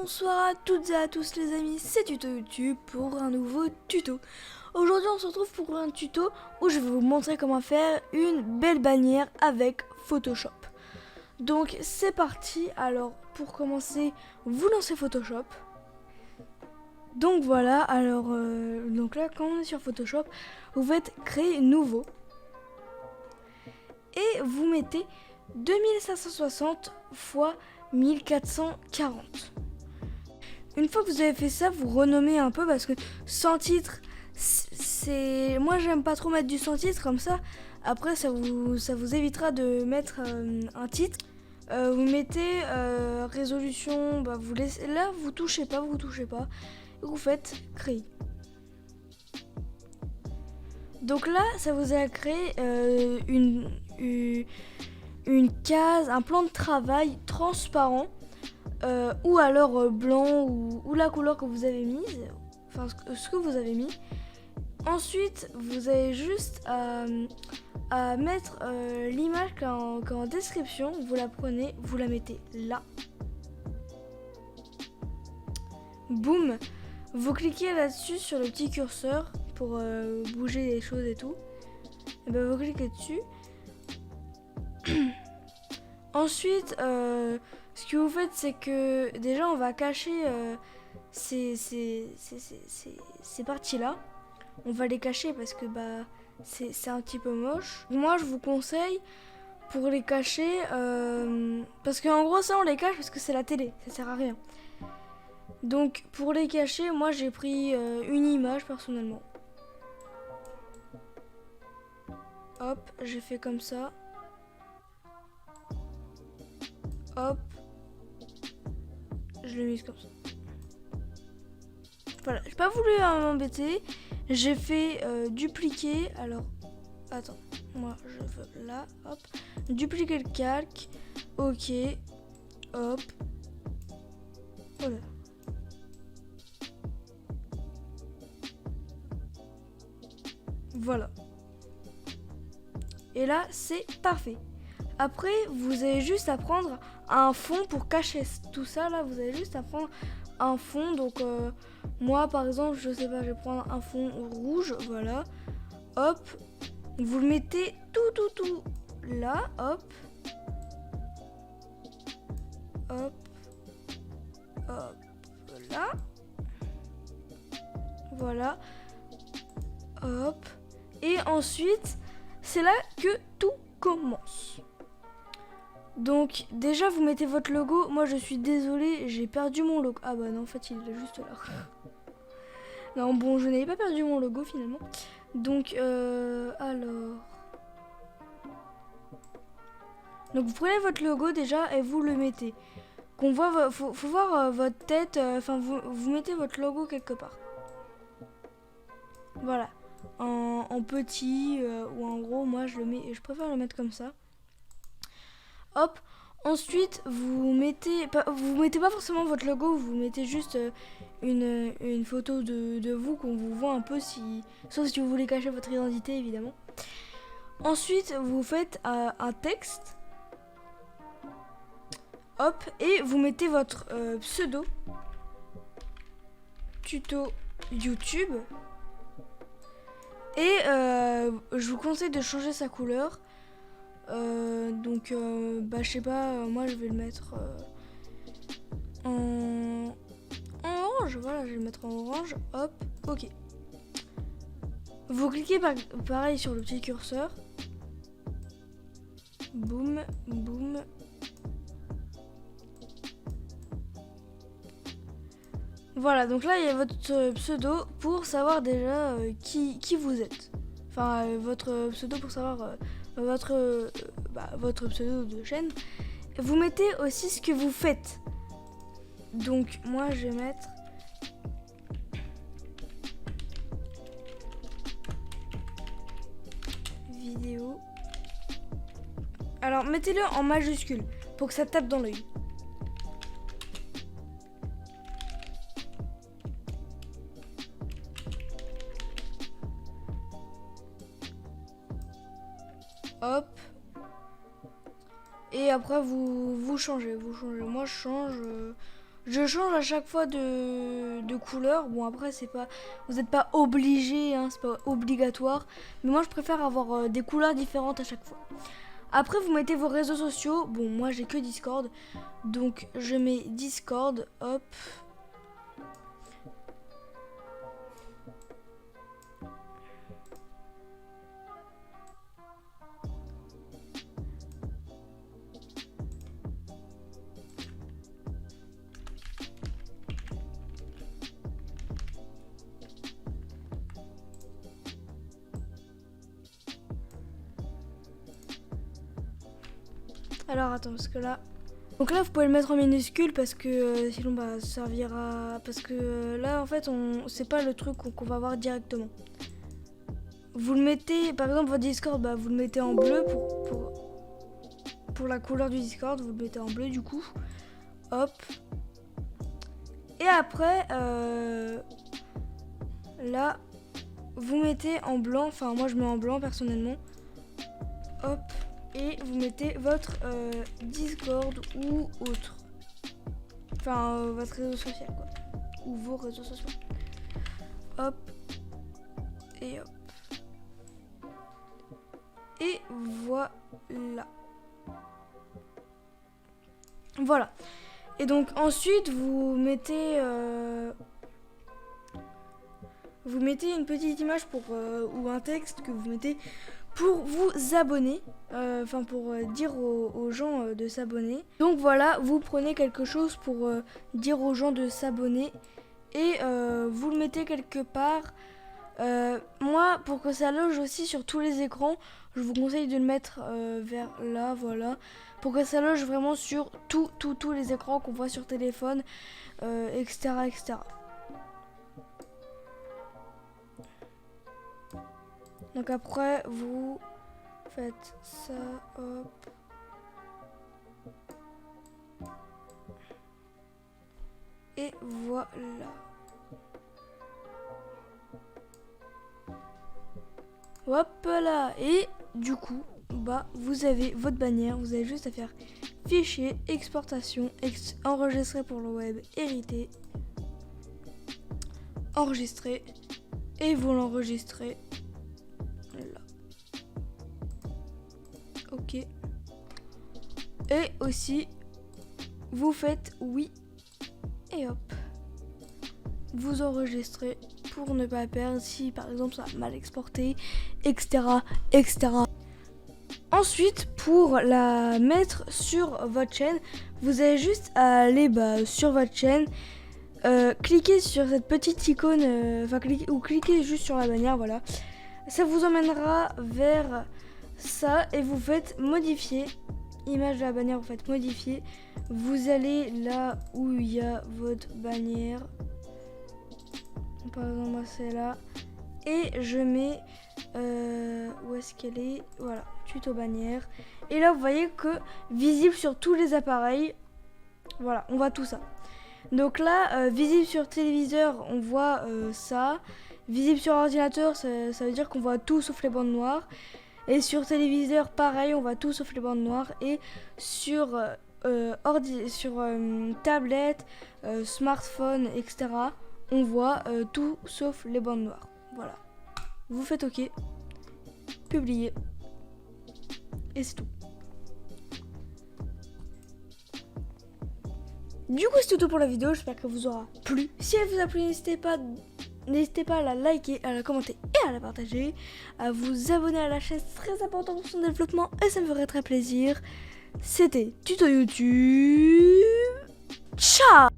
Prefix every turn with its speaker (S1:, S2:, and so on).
S1: Bonsoir à toutes et à tous les amis, c'est Tuto YouTube pour un nouveau tuto. Aujourd'hui on se retrouve pour un tuto où je vais vous montrer comment faire une belle bannière avec Photoshop. Donc c'est parti. Alors pour commencer, vous lancez Photoshop. Donc voilà, alors donc là quand on est sur Photoshop, vous faites créer nouveau et vous mettez 2560 x 1440. Une fois que vous avez fait ça, vous renommez un peu parce que sans titre, c'est... Moi j'aime pas trop mettre du sans titre comme ça. Après ça vous évitera de mettre un titre. Vous mettez résolution, bah, vous laissez... Là vous touchez pas. Et vous faites créer. Donc là ça vous a créé une case, un plan de travail transparent. Ou alors blanc ou la couleur que vous avez mise, enfin ce que vous avez mis. Ensuite, vous avez juste à mettre l'image qu'en description. Vous la prenez, vous la mettez là. Boum. Vous cliquez là-dessus sur le petit curseur pour bouger les choses et tout. Et ben vous cliquez dessus. Ensuite, ce que vous faites, c'est que déjà on va cacher ces parties-là. On va les cacher parce que bah c'est un petit peu moche. Moi, je vous conseille pour les cacher parce qu'en gros ça on les cache parce que c'est la télé, ça sert à rien. Donc pour les cacher, moi j'ai pris une image personnellement. Hop, j'ai fait comme ça. Hop, je l'ai mise comme ça. Voilà, j'ai pas voulu m'embêter. J'ai fait dupliquer. Alors, attends, moi je veux là, hop, dupliquer le calque. Ok, hop. Oh là. Voilà. Et là, c'est parfait. Après, vous avez juste à prendre un fond pour cacher tout ça. Là, vous avez juste à prendre un fond. Donc, moi, par exemple, je sais pas, je vais prendre un fond rouge. Voilà. Hop. Vous le mettez tout là. Hop. Hop. Hop. Là. Voilà. Hop. Et ensuite, c'est là que tout commence. Donc déjà vous mettez votre logo. Moi je suis désolée, j'ai perdu mon logo. Ah bah non, en fait il est juste là. Non bon, je n'avais pas perdu mon logo finalement. Donc alors. Donc vous prenez votre logo déjà et vous le mettez. Qu'on voit, faut voir votre tête. Enfin vous mettez votre logo quelque part. Voilà. En petit ou en gros, moi je préfère le mettre comme ça. Hop. Ensuite, vous mettez pas forcément votre logo, vous mettez juste une photo de vous qu'on vous voit un peu, sauf si vous voulez cacher votre identité évidemment. Ensuite, vous faites un texte. Hop, et vous mettez votre pseudo tuto YouTube. Et je vous conseille de changer sa couleur. Bah je sais pas, moi je vais le mettre en orange. Voilà, je vais le mettre en orange. Hop, ok. Vous cliquez pareil sur le petit curseur. Boum, boum. Voilà, donc là il y a votre pseudo pour savoir déjà qui vous êtes. Enfin, votre pseudo pour savoir votre pseudo de chaîne. Vous mettez aussi ce que vous faites. Donc moi je vais mettre vidéo. Alors mettez-le en majuscule pour que ça tape dans l'œil. Hop. Et après vous changez. Moi je change Je change à chaque fois de couleur. Bon après vous n'êtes pas obligé, hein, c'est pas obligatoire. Mais moi je préfère avoir des couleurs différentes à chaque fois. Après vous mettez vos réseaux sociaux. Bon moi j'ai que Discord. Donc je mets Discord, hop. Alors attends parce que là... Donc là vous pouvez le mettre en minuscule parce que sinon bah ça servira... Parce que là en fait c'est pas le truc qu'on va voir directement. Vous le mettez, par exemple votre Discord, bah, vous le mettez en bleu pour la couleur du Discord, vous le mettez en bleu du coup. Hop. Et après, là, vous mettez en blanc, enfin moi je mets en blanc personnellement. Hop. Et vous mettez votre Discord ou autre. Enfin, votre réseau social quoi. Ou vos réseaux sociaux. Hop. Et hop. Et voilà. Voilà. Et donc ensuite vous mettez une petite image ou un texte que vous mettez pour vous abonner. Enfin pour dire aux gens de s'abonner. Donc voilà, vous prenez quelque chose pour dire aux gens de s'abonner. Et vous le mettez quelque part. Moi, pour que ça loge aussi sur tous les écrans, je vous conseille de le mettre vers là, voilà. Pour que ça loge vraiment sur tous les écrans qu'on voit sur téléphone, etc., etc. Donc après, vous faites ça, hop. Et voilà. Hop là. Et du coup, bah vous avez votre bannière. Vous avez juste à faire fichier, exportation, enregistrer pour le web, hériter, enregistrer. Et vous l'enregistrez là. Ok. Et aussi, vous faites oui. Et hop. Vous enregistrez pour ne pas perdre si par exemple ça a mal exporté, etc., etc. Ensuite, pour la mettre sur votre chaîne, vous avez juste à aller sur votre chaîne, cliquer sur cette petite icône, cliquer juste sur la bannière, voilà. Ça vous emmènera vers ça et vous faites modifier. Image de la bannière, vous faites modifier. Vous allez là où il y a votre bannière. Par exemple, moi c'est là. Et je mets... où est-ce qu'elle est? Voilà, tuto bannière. Et là, vous voyez que visible sur tous les appareils. Voilà, on voit tout ça. Donc là, visible sur téléviseur, on voit ça. Visible sur ordinateur, ça veut dire qu'on voit tout sauf les bandes noires. Et sur téléviseur, pareil, on voit tout sauf les bandes noires. Et sur tablette, smartphone, etc., on voit tout sauf les bandes noires. Voilà. Vous faites OK. Publier. Et c'est tout. Du coup, c'est tout pour la vidéo. J'espère qu'elle vous aura plu. Si elle vous a plu, n'hésitez pas à la liker, à la commenter et à la partager. À vous abonner à la chaîne, c'est très important pour son développement et ça me ferait très plaisir. C'était Tuto YouTube. Ciao!